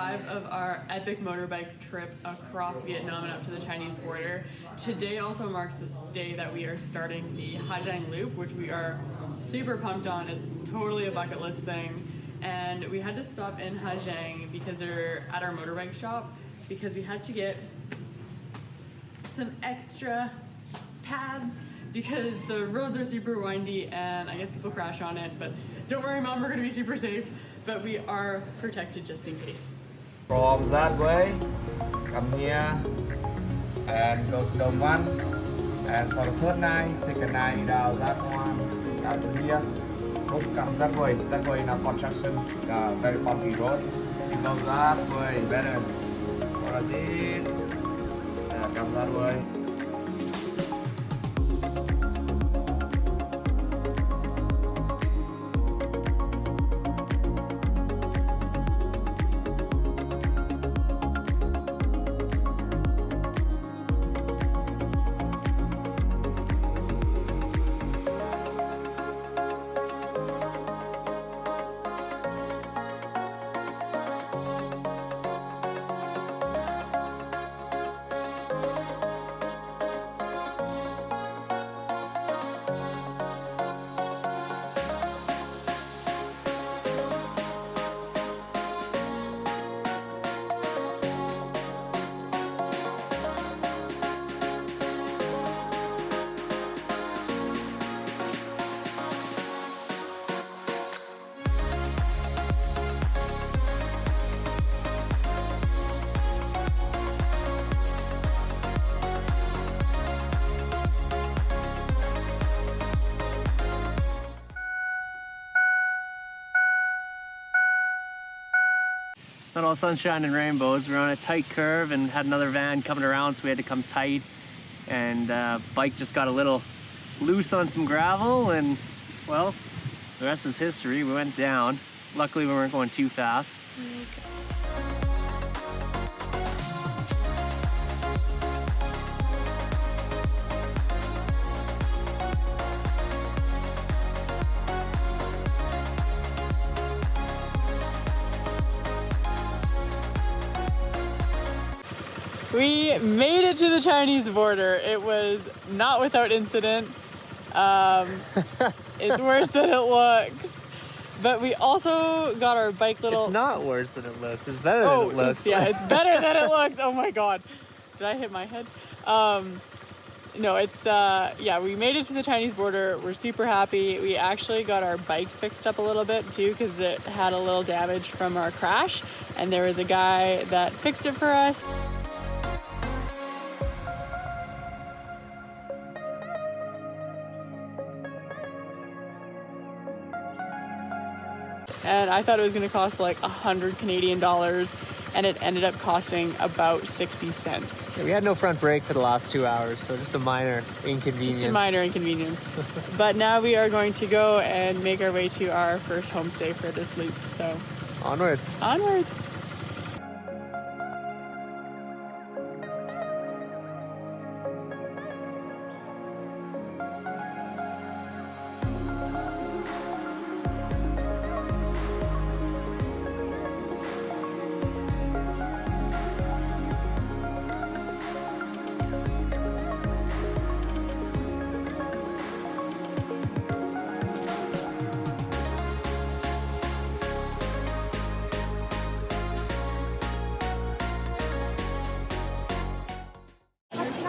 5 of our epic motorbike trip across Vietnam and up to the Chinese border. Today also marks this day that we are starting the Ha Giang Loop, which we are super pumped on. It's totally a bucket list thing. And we had to stop in Ha Giang because they're at our motorbike shop because we had to get some extra pads because the roads are super windy and I guess people crash on it, but don't worry mom, we're gonna be super safe, but we are protected just in case. From that way, come here and go to the one, and for the first night, second night down that one, down to here, hope come that way now construction, very bumpy road, you go that way, better, for a bit, come that way. Not all sunshine and rainbows. We were on a tight curve and had another van coming around, so we had to come tight. And bike just got a little loose on some gravel, and well, the rest is history. We went down. Luckily, we weren't going too fast. We made it to the Chinese border. It was not without incident. It's worse than it looks. But we also got our bike little... It's not worse than it looks. It's better than it looks. Oops, yeah, it's better than it looks. Oh my God. Did I hit my head? No, it's, yeah, we made it to the Chinese border. We're super happy. We actually got our bike fixed up a little bit too because it had a little damage from our crash. And there was a guy that fixed it for us. And I thought it was going to cost like 100 Canadian dollars, and it ended up costing about 60 cents. Yeah, we had no front brake for the last 2 hours, so just a minor inconvenience. Just a minor inconvenience. But now we are going to go and make our way to our first homestay for this loop. So onwards. Onwards.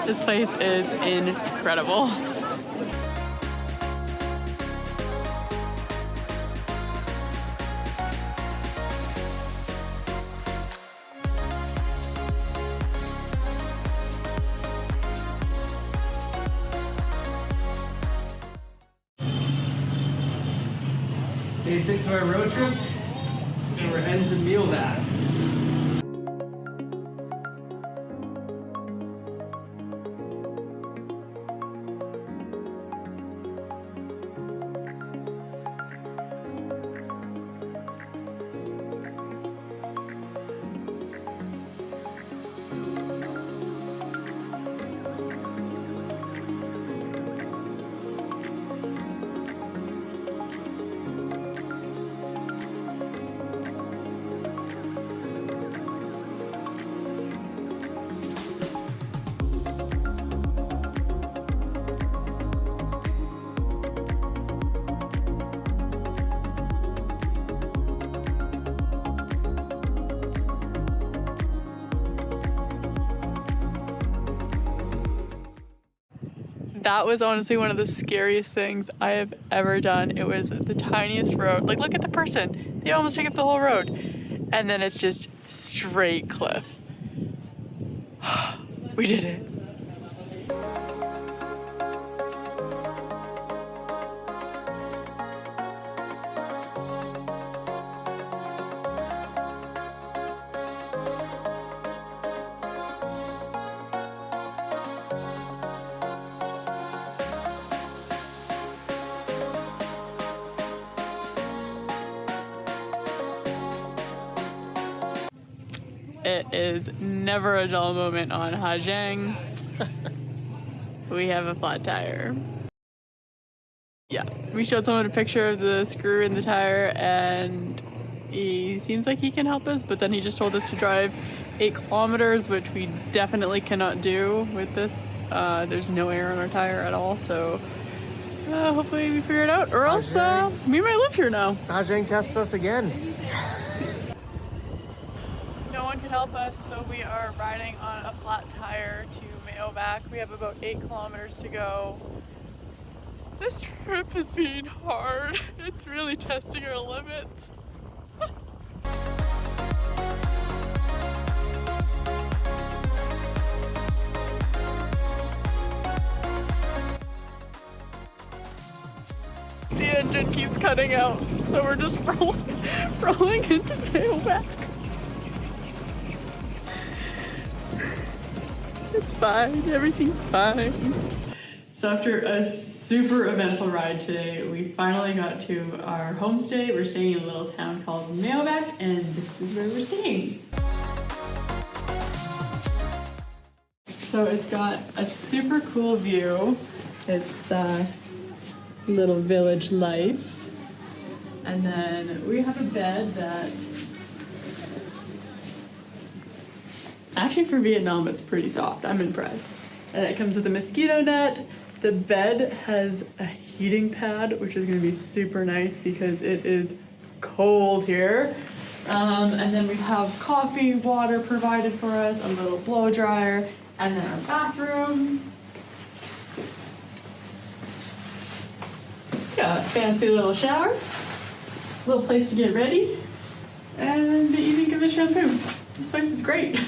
This place is incredible. Day 6 of our road trip, and we're heading to Mealdat. that was honestly one of the scariest things I have ever done. It was the tiniest road. Like, look at the person. They almost take up the whole road. And then it's just straight cliff. We did it. It is never a dull moment on Ha Giang. We have a flat tire. Yeah, we showed someone a picture of the screw in the tire and he seems like he can help us, but then he just told us to drive 8 kilometers, which we definitely cannot do with this. There's no air on our tire at all, so hopefully we figure it out, or else we might live here now. Ha Giang tests us again. No one can help us, so we are riding on a flat tire to Mayo back. We have about 8 kilometers to go. This trip has been hard. It's really testing our limits. The engine keeps cutting out, so we're just rolling into Mayo back. It's fine, everything's fine. So after a super eventful ride today, we finally got to our homestay. We're staying in a little town called Mayoback, and this is where we're staying. So it's got a super cool view. It's little village life. And then we have a bed that actually for Vietnam it's pretty soft. I'm impressed. And it comes with a mosquito net. The bed has a heating pad, which is gonna be super nice because it is cold here. And then we have coffee, water provided for us, a little blow dryer, and then our bathroom. Got a fancy little shower, little place to get ready, and the evening give a shampoo. This place is great.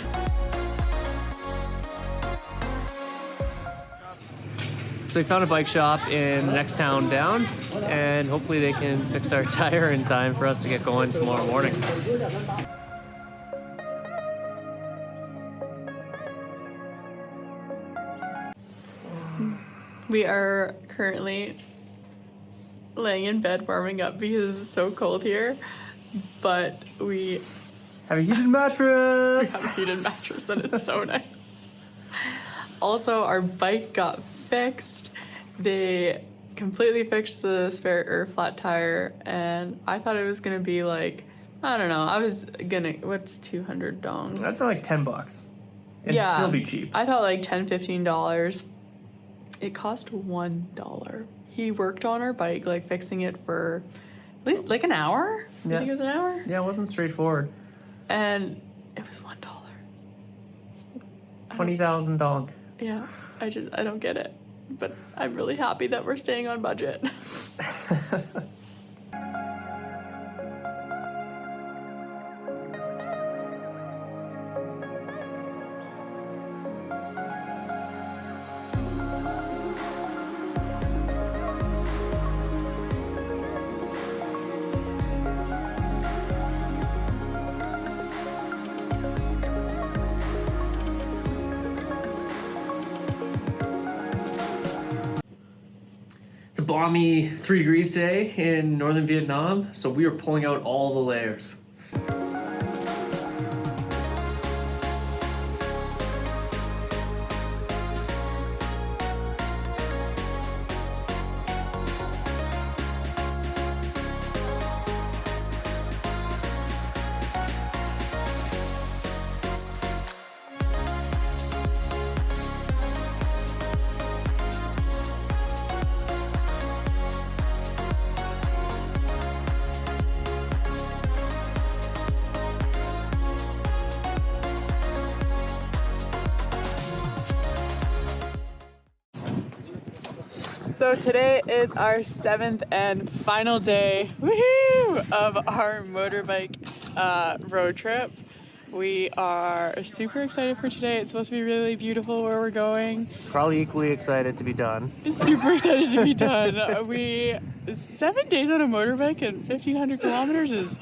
So we found a bike shop in the next town down, and hopefully they can fix our tire in time for us to get going tomorrow morning. We are currently laying in bed warming up because it's so cold here, but we Have a heated mattress! have a heated mattress and it's so nice. Also, our bike got fixed. They completely fixed the spare or flat tire, and I thought it was gonna be like, I don't know, I was gonna, what's 200 dong? That's like $10. It'd Yeah. still be cheap. I thought like $10, $15. It cost $1. He worked on our bike, like fixing it for at least like an hour. I Yeah. think it was an hour. Yeah, it wasn't straightforward. And it was $1. 20,000 dong. Yeah, I don't get it. But I'm really happy that we're staying on budget. It's a balmy 3 degrees today in northern Vietnam, so we are pulling out all the layers. So today is our 7th and final day, woohoo, of our motorbike road trip. We are super excited for today. It's supposed to be really beautiful where we're going. Probably equally excited to be done. Super excited to be done. 7 days on a motorbike and 1,500 kilometers is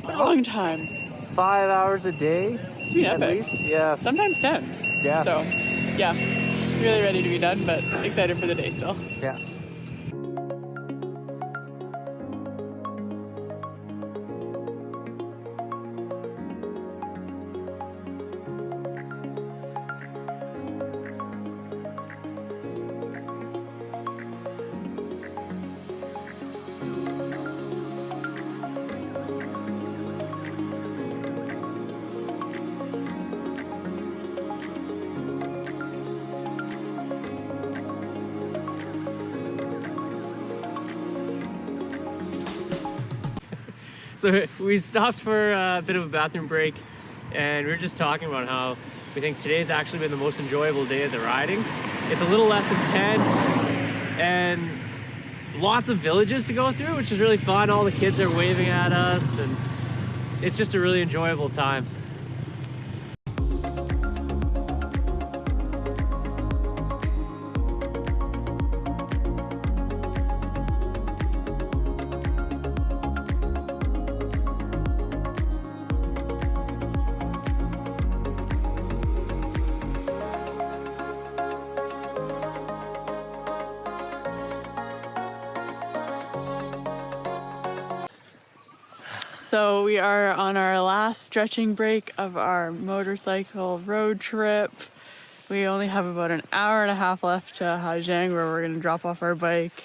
a long time. 5 hours a day? It's been at epic. least, yeah. Sometimes 10. Yeah. So, yeah, really ready to be done, but excited for the day still. Yeah. So we stopped for a bit of a bathroom break, and we were just talking about how we think today's actually been the most enjoyable day of the riding. It's a little less intense and lots of villages to go through, which is really fun. All the kids are waving at us, and it's just a really enjoyable time. So we are on our last stretching break of our motorcycle road trip. We only have about an hour and a half left to Ha Giang, where we're gonna drop off our bike.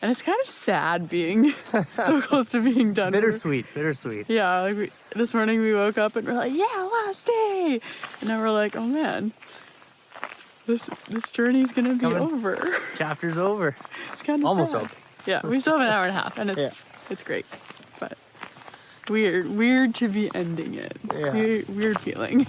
And it's kind of sad being so close to being done. Bittersweet, bittersweet. Yeah, like this morning we woke up and we're like, yeah, last day. And now we're like, oh man, this journey's gonna be over. Chapter's over. It's kind of Almost sad. over. Yeah, we still have an hour and a half, and it's great, but weird to be ending it. Yeah. Weird feeling.